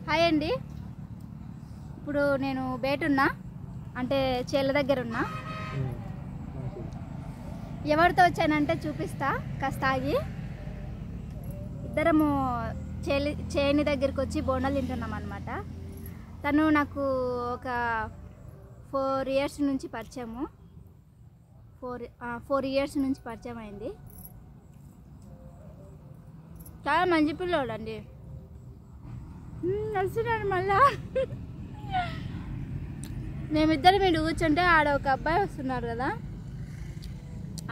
Hi అండి. ఇప్పుడు నేను బయటున్నా, అంటే చేళ్ళ దగ్గర ఉన్నా. ఎవరితో వచ్చానంటే చూపిస్తా, కాస్త ఆగి. ఇద్దరము చేని దగ్గరికి వచ్చి బోండాలు తింటున్నాం అనమాట. తను నాకు ఒక 4 ఇయర్స్ నుంచి పరిచయము. 4 ఇయర్స్ నుంచి పరిచయం అయింది. చాలా మంచి పిల్లోడు అండి. వస్తున్నాడు మళ్ళా. మేమిద్దరం మీరు కూర్చుంటే ఆడ ఒక అబ్బాయి వస్తున్నారు కదా,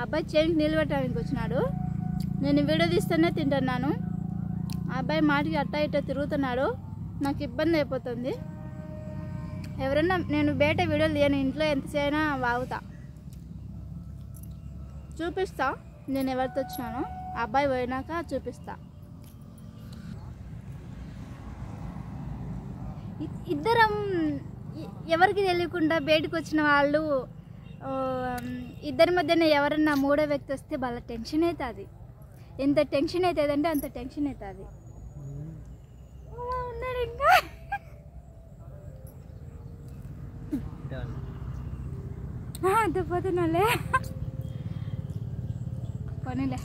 అబ్బాయి చేనికి నీళ్ళు పెట్టడానికి వచ్చినాడు. నేను వీడియో తీస్తూనే తింటున్నాను. ఆ అబ్బాయి మాటికి అట్టా ఇట్టా తిరుగుతున్నాడు. నాకు ఇబ్బంది అయిపోతుంది. ఎవరన్నా నేను బయట వీడియోలు తీయను, ఇంట్లో ఎంతసేనా వాగుతా. చూపిస్తా నేను ఎవరితో వచ్చినానో. ఆ అబ్బాయి పోయినాక చూపిస్తా. ఇద్దరం ఎవరికి తెలియకుండా బయటకు వచ్చిన వాళ్ళు, ఇద్దరి మధ్యన ఎవరన్నా మూడో వ్యక్తి వస్తే వాళ్ళ టెన్షన్ అవుతుంది. ఎంత టెన్షన్ అవుతుంది అంటే అంత టెన్షన్ అవుతుంది. ఉన్నాడు ఇంకా పోతున్నాలే, పోనీలే.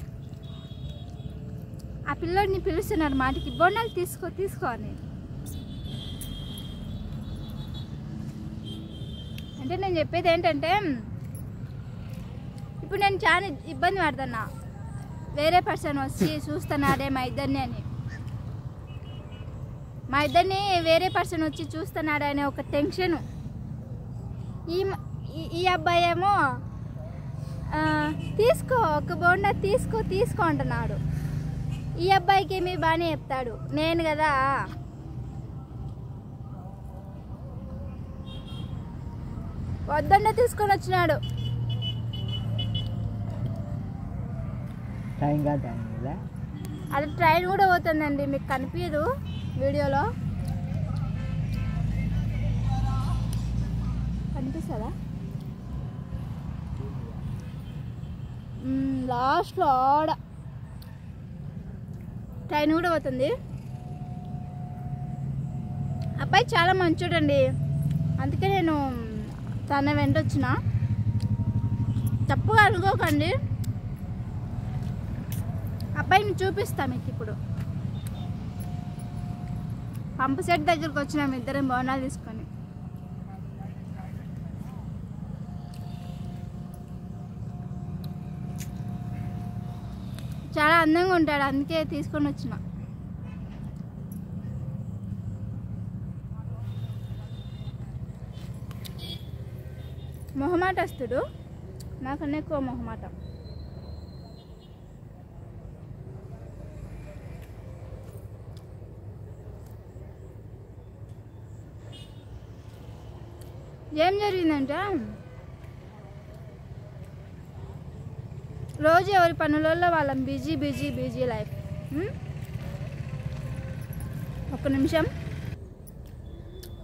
ఆ పిల్లోడిని పిలుస్తున్నారు మాటికి, బోండాలు తీసుకో అని. అంటే నేను చెప్పేది ఏంటంటే, ఇప్పుడు నేను చాలా ఇబ్బంది పడుతున్నా. వేరే పర్సన్ వచ్చి చూస్తున్నాడే మా ఇద్దరిని అని, మా ఇద్దరిని వేరే పర్సన్ వచ్చి చూస్తున్నాడు అనే ఒక టెన్షను. ఈ అబ్బాయి ఏమో తీసుకో, ఒక బోండా తీసుకో అంటున్నాడు. ఈ అబ్బాయికి ఏమి బాగానే చెప్తాడు, నేను కదా. వద్దంటే తీసుకొని వచ్చినాడు. అది ట్రైన్ కూడా పోతుందండి, మీకు కనిపించదు వీడియోలో. కనిపిస్తుందా? లాస్ట్లో ఆడ ట్రైన్ కూడా పోతుంది. అబ్బాయి చాలా మంచోడండి, అందుకే నేను తన వెంట వచ్చిన. తప్పుగా అనుకోకండి. అబ్బాయిని చూపిస్తా మీకు ఇప్పుడు. పంపు సెట్ దగ్గరకు వచ్చినాము ఇద్దరం బోనాలు తీసుకొని. చాలా అందంగా ఉంటాడు, అందుకే తీసుకొని వచ్చిన. మొహమాటస్తుడు, నాకన్నా ఎక్కువ మొహమాటం. ఏం జరిగిందంటే, రోజు ఎవరి పనులలో వాళ్ళం బిజీ లైఫ్. ఒక్క నిమిషం,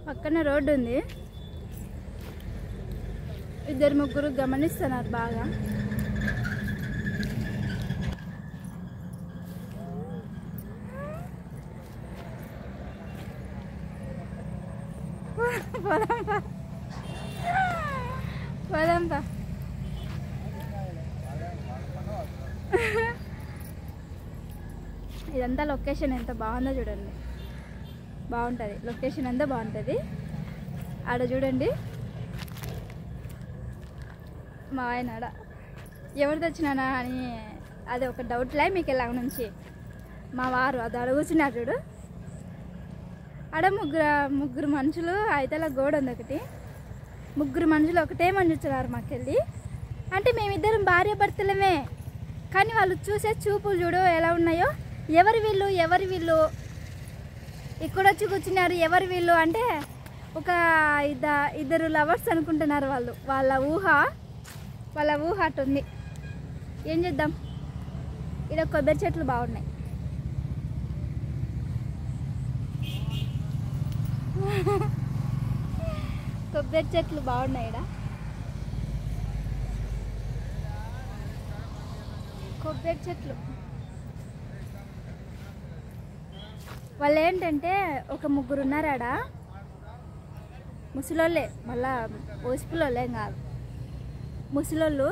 పక్కన రోడ్డు ఉంది. ఇద్దరు ముగ్గురు గమనిస్తున్నారు బాగా. పోదాంపా. ఇదంతా లొకేషన్ ఎంత బాగుందో చూడండి. బాగుంటుంది లొకేషన్, అంతా బాగుంటుంది. ఆడ చూడండి మా ఆయన ఆడ ఎవరితో వచ్చినానా అని అది ఒక డౌట్లే మీకు ఇలా నుంచి. మా వారు అది అడుగుతున్నారు చూడు. ఆడ ముగ్గురు మనుషులు, అయితే గోడ ఉంది ఒకటి. ముగ్గురు మనుషులు ఒకటే మంచుతున్నారు మాకెళ్ళి. అంటే మేమిద్దరం భార్య భర్తలమే, కానీ వాళ్ళు చూసే చూపులు చూడు ఎలా ఉన్నాయో. ఎవరు వీళ్ళు ఇక్కడొచ్చి కూర్చున్నారు, ఎవరు వీళ్ళు అంటే ఒక ఇద్దరు లవర్స్ అనుకుంటున్నారు వాళ్ళు. వాళ్ళ ఊహ అటుంది. ఏం చేద్దాం, ఇక్కడ కొబ్బరి చెట్లు బాగున్నాయి. కొబ్బరి చెట్లు బాగున్నాయి. ఇక్కడ కొబ్బరి చెట్లు వాళ్ళు ఏంటంటే ఒక ముగ్గురు ఉన్నారు ఆడ, ముసలోళ్ళే, మళ్ళా ఓసిపిల్లోళ్ళేం కాదు, ముసలోళ్ళు.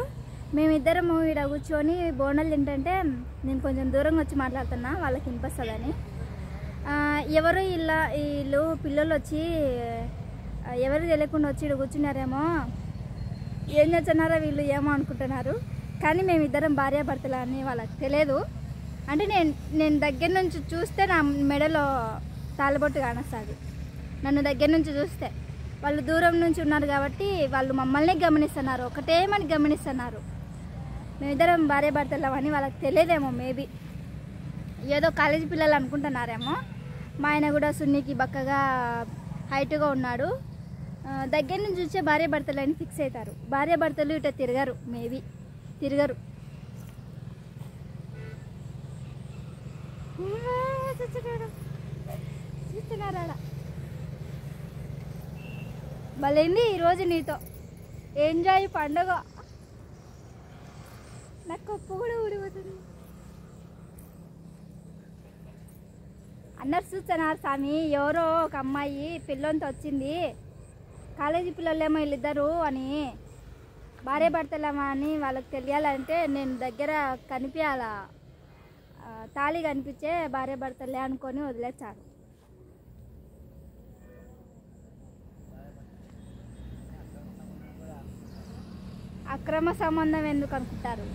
మేమిద్దరం ఈడ కూర్చొని బోండాలు తింటుంటే నేను కొంచెం దూరంగా వచ్చి మాట్లాడుతున్నా, వాళ్ళకి వినిపిస్తుందని. ఎవరు వీళ్ళు పిల్లలు వచ్చి ఎవరు తెలియకుండా వచ్చి ఇక్కడ కూర్చున్నారేమో, ఏం చేస్తున్నారో వీళ్ళు ఏమో అనుకుంటున్నారు. కానీ మేమిద్దరం భార్యాభర్తలు అని వాళ్ళకి తెలియదు. అంటే నేను దగ్గర నుంచి చూస్తే నా మెడలో తాళబొట్టు కానొస్తుంది, నన్ను దగ్గర నుంచి చూస్తే. వాళ్ళు దూరం నుంచి ఉన్నారు కాబట్టి వాళ్ళు మమ్మల్ని గమనిస్తున్నారు, ఒకటేమని గమనిస్తున్నారు. మేమిద్దరం భార్యాభర్తలు అని వాళ్ళకి తెలియదేమో, మేబీ ఏదో కాలేజీ పిల్లలు అనుకుంటున్నారేమో. మా ఆయన కూడా సున్నికి బక్కగా హైట్గా ఉన్నాడు. దగ్గర నుంచి చూసే భార్యాభర్తలు అని ఫిక్స్ అవుతారు. భార్యాభర్తలు ఇట తిరగరు, మేబీ తిరగరు. చూస్తున్నారా భలేంది ఈరోజు నీతో ఎంజాయ్ పండుగ. నాకు కప్పు కూడా ఊడిపోతుంది. అన్నారు చూస్తున్నారు స్వామి, ఎవరో ఒక అమ్మాయి పిల్లలతో వచ్చింది, కాలేజీ పిల్లలేమో వీళ్ళిద్దరు అని, భార్యాభర్తలేమో అని వాళ్ళకి తెలియాలంటే నేను దగ్గర కనిపించాలా, తాళి కనిపించే భార్యాభర్తలే అనుకొని వదిలేచారు. అక్రమ సంబంధం ఎందుకు అనుకుంటారు?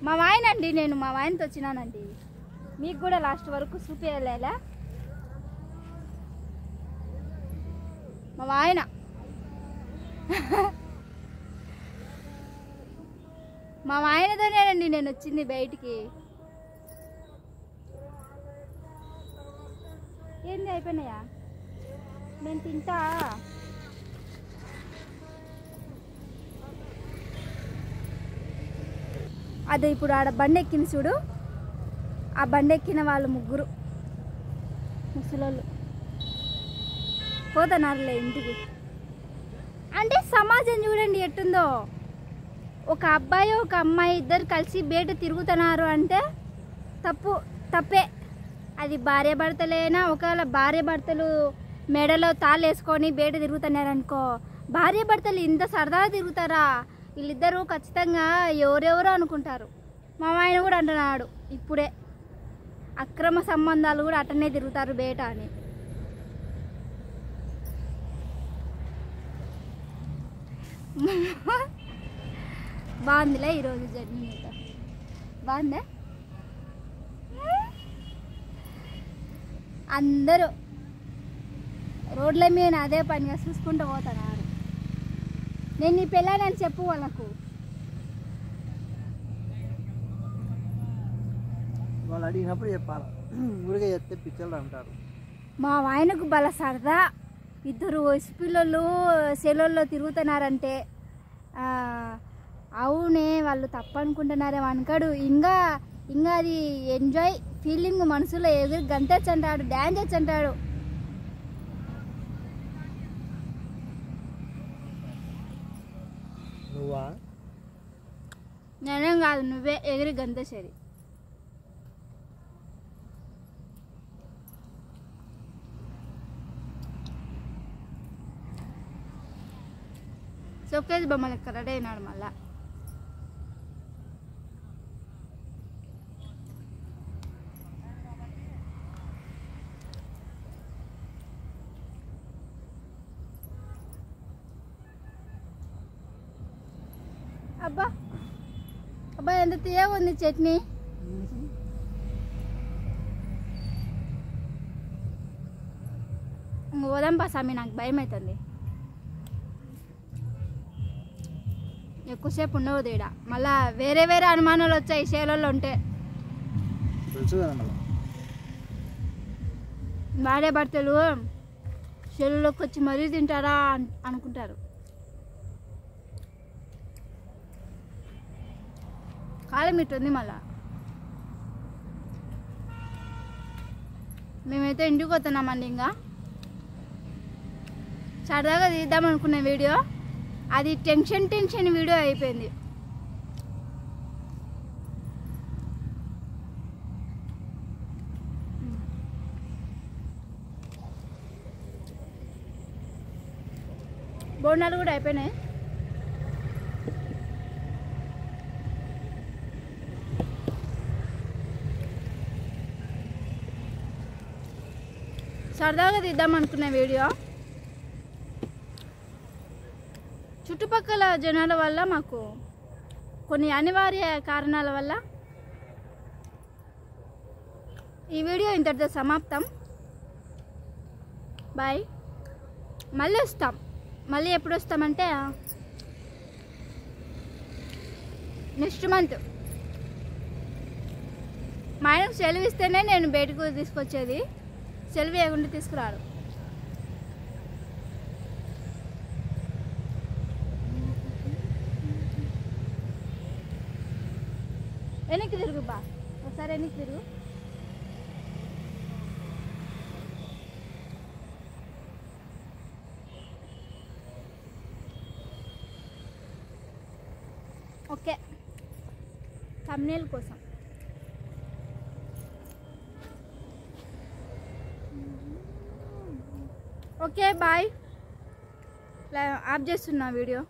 మా వాయనండి, నేను మా వాయనతో వచ్చినానండి. మీకు కూడా లాస్ట్ వరకు చూపించలేలా? మా వాయన మా వాయనతోనేనండి నేను వచ్చింది బయటికి. ఏంది అయిపోయినాయా? నేను తింటా. అదే ఇప్పుడు ఆడ బండి ఎక్కింది చూడు, ఆ బండి ఎక్కిన వాళ్ళు ముగ్గురు ముసలోళ్ళు పోతున్నారులే ఇంటికి. అంటే సమాజం చూడండి ఎట్టుందో. ఒక అబ్బాయి ఒక అమ్మాయి ఇద్దరు కలిసి బయట తిరుగుతున్నారు అంటే తప్పే. అది భార్యాభర్తలైనా, ఒకవేళ భార్యాభర్తలు మెడలో తాళ్ళు వేసుకొని బయట తిరుగుతున్నారనుకో, భార్యాభర్తలు ఇంత సరదాగా తిరుగుతారా? వీళ్ళిద్దరూ ఖచ్చితంగా ఎవరెవరో అనుకుంటారు. మా ఆయన కూడా అంటున్నాడు ఇప్పుడే, అక్రమ సంబంధాలు కూడా అట్టనే తిరుగుతారు బయట అని. బాగుందిలే ఈరోజు జర్నీ, బాగుందా? అందరూ రోడ్ల మీద అదే పనిగా చూసుకుంటూ పోతున్నారు. నేను నీ పిల్లని చెప్పు వాళ్ళకు. వాళ్ళు అడిగినప్పుడు చెప్పాలి, ఊరికే చెప్తే పిచ్చలు అంటారు. మా ఆయనకు బల సరదా, ఇద్దరు వయసు పిల్లలు సెలవుల్లో తిరుగుతున్నారంటే అవునే వాళ్ళు తప్పు అనుకుంటున్నారేమో అనుకాడు. ఇంకా అది ఎంజాయ్ ఫీలింగ్ మనసులో ఎదురు గంటచ్చు అంటాడు, డ్యాన్స్ వచ్చి అంటాడు. నువ్వా? నేనేం కాదు, నువ్వే ఎగిరి గంతేసేది. షోకేజ్ బొమ్మలు ఎక్కడ రెడీ అయినాడు మళ్ళా. అబ్బా అబ్బా ఎంత తీయగా ఉంది చట్నీ. పోదాంపా స్వామి, నాకు భయం అవుతుంది. ఎక్కువసేపు ఉండవద్దు ఈడ, మళ్ళా వేరే అనుమానాలు వచ్చాయి సేలలో ఉంటే. భార్య భర్తలు సెలవులోకి వచ్చి మరీ తింటారా అనుకుంటారు. కాలం ఇట్టుంది. మళ్ళా మేమైతే ఇంటికి పోతున్నామండి. ఇంకా సరదాగా తీద్దాం అనుకున్న వీడియో, అది టెన్షన్ వీడియో అయిపోయింది. బోండాలు కూడా అయిపోయినాయి. సరదాగా తీద్దాం అనుకున్న వీడియో చుట్టుపక్కల జనాల వల్ల మాకు కొన్ని అనివార్య కారణాల వల్ల ఈ వీడియో ఇంతటితో సమాప్తం. బాయ్. మళ్ళీ వస్తాం. మళ్ళీ ఎప్పుడు వస్తామంటే నెక్స్ట్ మంత్. మా ఆయనకు సెలవు ఇస్తేనే నేను బయటకు తీసుకొచ్చేది, సెలవు ఇవ్వకుండా తీసుకురాడు. వెనక్కి తిరుగు బా, ఒకసారి వెనక్కి తిరుగు. ఓకే, thumbnail కోసం. Okay bye. ఆఫ్ చేస్తున్నా వీడియో.